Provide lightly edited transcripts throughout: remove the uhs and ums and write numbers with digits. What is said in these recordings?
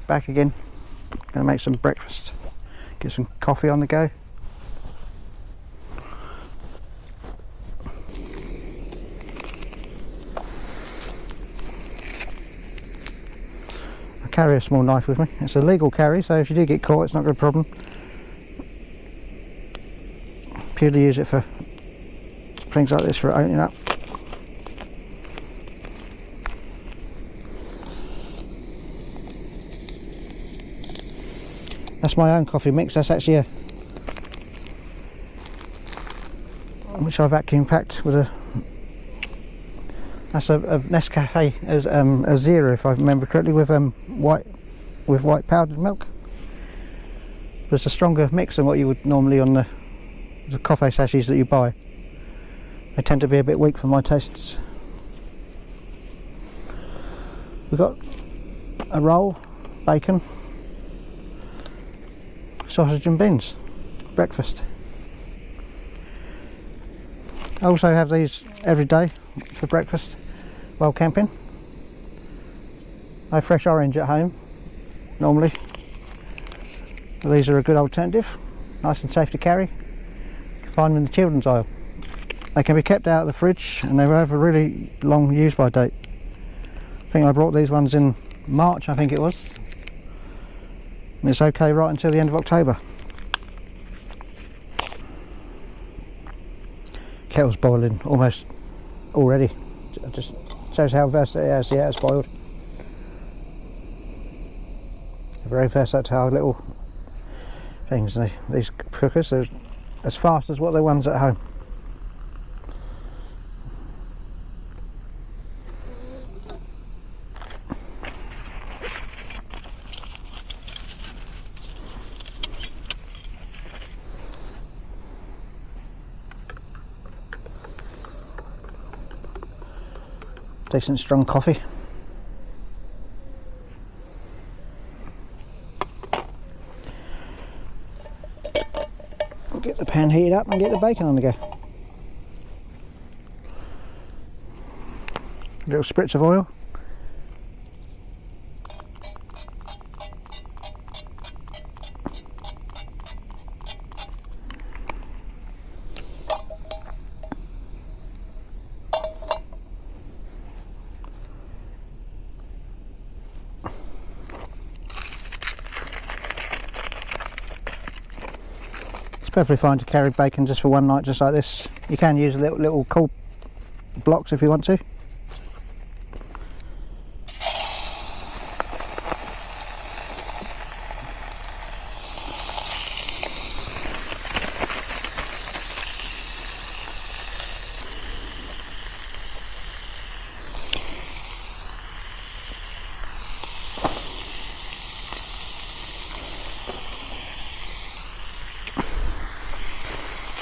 back again. Gonna make some breakfast, get some coffee on the go. I carry a small knife with me. It's a legal carry, so if you do get caught, it's not a problem. Purely use it for things like this, for opening up. That's my own coffee mix. That's actually which I vacuum packed with a. That's a Nescafe as a zero, if I remember correctly, with white powdered milk. But it's a stronger mix than what you would normally on the coffee sachets that you buy. They tend to be a bit weak for my tastes. We've got a roll, bacon, sausage and beans, breakfast. I also have these every day for breakfast while camping. I have fresh orange at home normally. These are a good alternative, nice and safe to carry. You can find them in the children's aisle. They can be kept out of the fridge and they have a really long use by date. I think I brought these ones in March, I think it was. And it's okay right until the end of October. Kettle's boiling almost already. It just shows how versatile it is. Yeah, it's boiled. They're very versatile little things. These cookers are as fast as what the ones at home. Decent strong coffee. Get the pan heated up and get the bacon on the go. A little spritz of oil. Perfectly fine to carry bacon just for one night, just like this. You can use little cool blocks if you want to.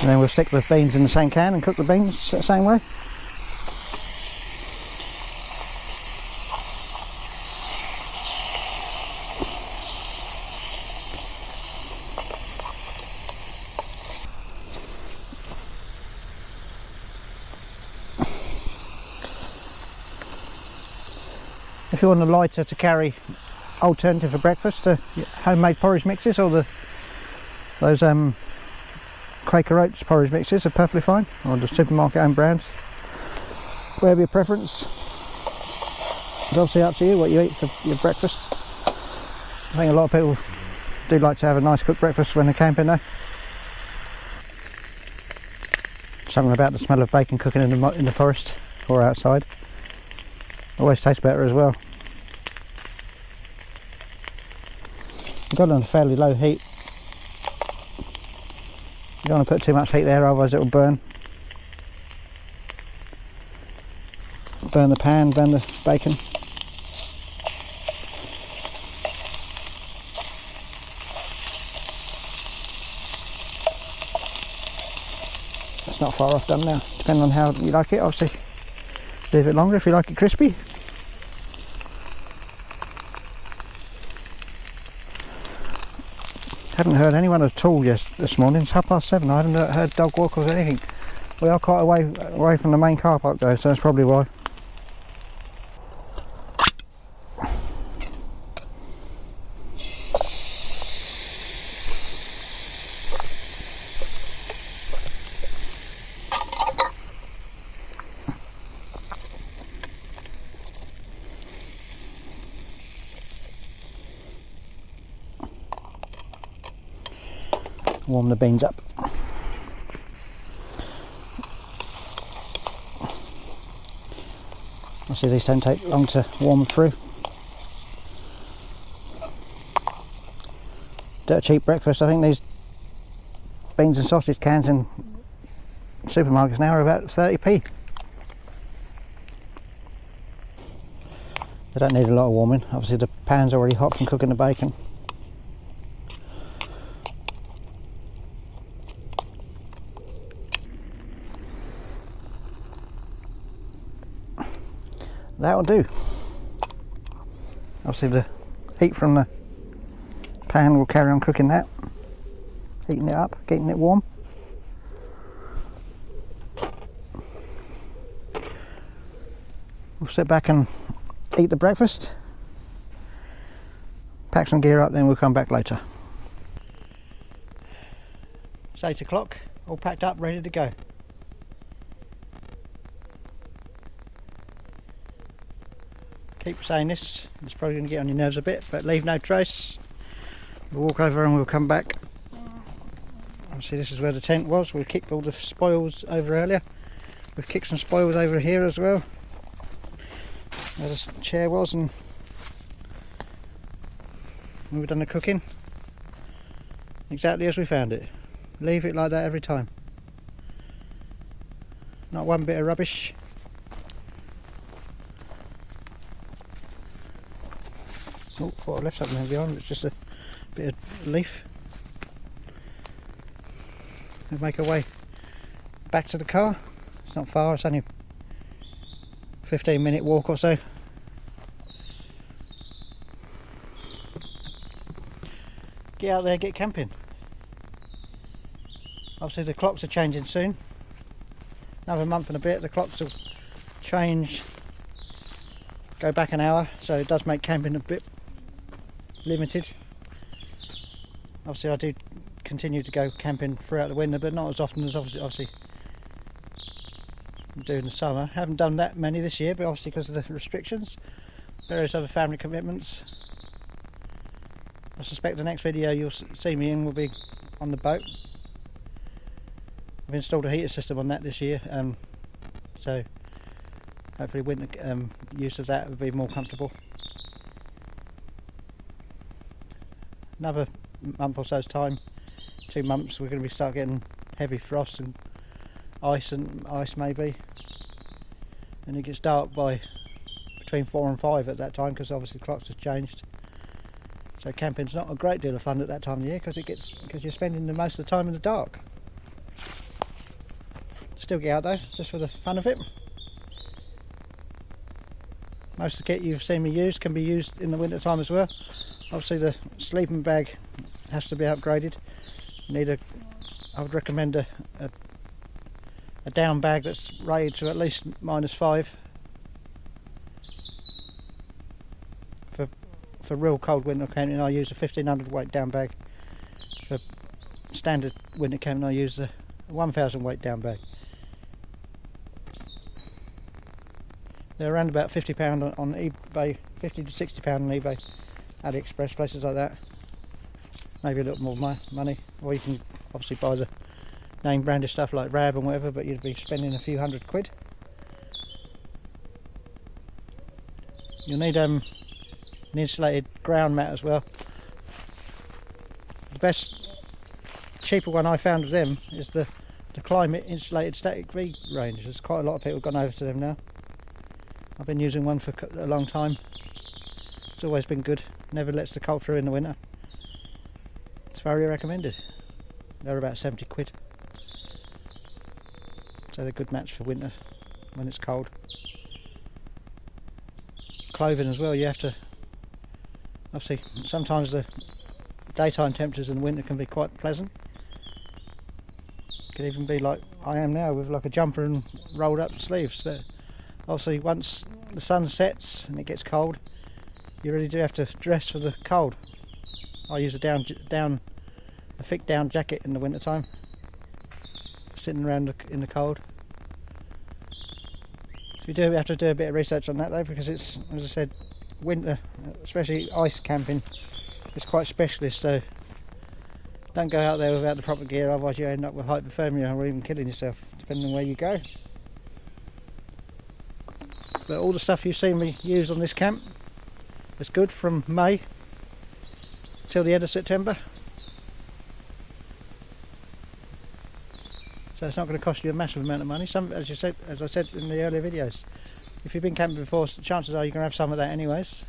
And then we'll stick the beans in the same can and cook the beans the same way. If you want a lighter to carry alternative for breakfast, homemade porridge mixes or those Quaker Oats porridge mixes are perfectly fine, or the supermarket owned brands. Whatever your preference. It's obviously up to you what you eat for your breakfast. I think a lot of people do like to have a nice cooked breakfast when they're camping though. Something about the smell of bacon cooking in the forest or outside. Always tastes better as well. I've got it on a fairly low heat. You don't want to put too much heat there, otherwise it will burn. Burn the pan, burn the bacon. It's not far off done now, depending on how you like it. Obviously, leave it longer if you like it crispy. Haven't heard anyone at all this morning. It's 7:30. I haven't heard dog walk or anything. We are quite away from the main car park though, so that's probably why. warm the beans up. Obviously these don't take long to warm through. Dirt cheap breakfast. I think these beans and sausage cans in supermarkets now are about 30p. They don't need a lot of warming. Obviously the pan's already hot from cooking the bacon. That'll do. Obviously the heat from the pan will carry on cooking that, heating it up, keeping it warm. We'll sit back and eat the breakfast, pack some gear up, then we'll come back later. It's 8 o'clock, all packed up, ready to go. Keep saying this, it's probably going to get on your nerves a bit, but leave no trace. We'll walk over and we'll come back. Obviously this is where the tent was. We kicked all the spoils over earlier. We've kicked some spoils over here as well, where the chair was, and we've done the cooking exactly as we found it. Leave it like that every time. Not one bit of rubbish. Oh, thought I left something there behind. It's just a bit of leaf. We'll make our way back to the car. It's not far, it's only a 15-minute walk or so. Get out there, get camping. Obviously the clocks are changing soon. Another month and a bit, the clocks will change, go back an hour, so it does make camping a bit limited. Obviously I do continue to go camping throughout the winter, but not as often as obviously do in the summer. Haven't done that many this year, but obviously because of the restrictions, various other family commitments. I suspect the next video you'll see me in will be on the boat. I've installed a heater system on that this year, so hopefully winter use of that will be more comfortable. Another month or so's time, 2 months, we're going to start getting heavy frost and ice maybe, and it gets dark by between 4 and 5 at that time, because obviously the clocks have changed. So camping's not a great deal of fun at that time of year, because you're spending the most of the time in the dark. Still get out though, just for the fun of it. Most of the kit you've seen me use can be used in the winter time as well. Obviously the sleeping bag has to be upgraded. I would recommend a down bag that's rated to at least -5. For real cold winter camping I use a 1500 weight down bag. For standard winter camping I use the 1000 weight down bag. They're around about £50 on eBay, 50 to £60 on eBay, AliExpress, places like that. Maybe a little more money, or you can obviously buy the name branded stuff like Rab and whatever, but you'd be spending a few £100. You'll need an insulated ground mat as well. The best, cheaper one I found of them is the Climate Insulated Static V range. There's quite a lot of people gone over to them now. I've been using one for a long time. It's always been good, never lets the cold through in the winter. It's very recommended. They're about £70. So they're a good match for winter when it's cold. Clothing as well, you have to, obviously sometimes the daytime temperatures in the winter can be quite pleasant. Could even be like I am now with like a jumper and rolled up sleeves. But obviously once the sun sets and it gets cold, you really do have to dress for the cold. I use a thick down jacket in the winter time, sitting around in the cold. So you do have to do a bit of research on that though, because it's, as I said, winter, especially ice camping, it's quite specialist, so Don't go out there without the proper gear, otherwise you end up with hypothermia or even killing yourself, depending on where you go. But all the stuff you've seen me use on this camp is good from May till the end of September. So it's not going to cost you a massive amount of money. Some, as I said in the earlier videos, if you've been camping before, chances are you're going to have some of that anyways.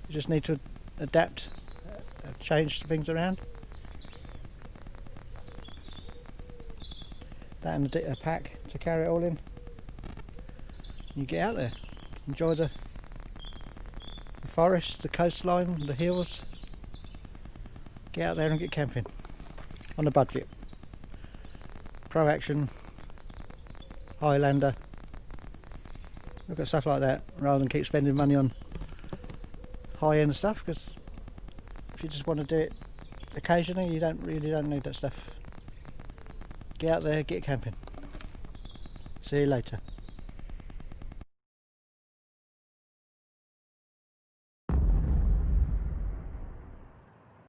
You just need to adapt, change things around. That and a pack to carry it all in. You get out there, enjoy the forest, the coastline, the hills. Get out there and get camping on a budget. Pro Action, Highlander. Look at stuff like that rather than keep spending money on high-end stuff, because if you just want to do it occasionally, you don't need that stuff. Get out there, get camping. See you later.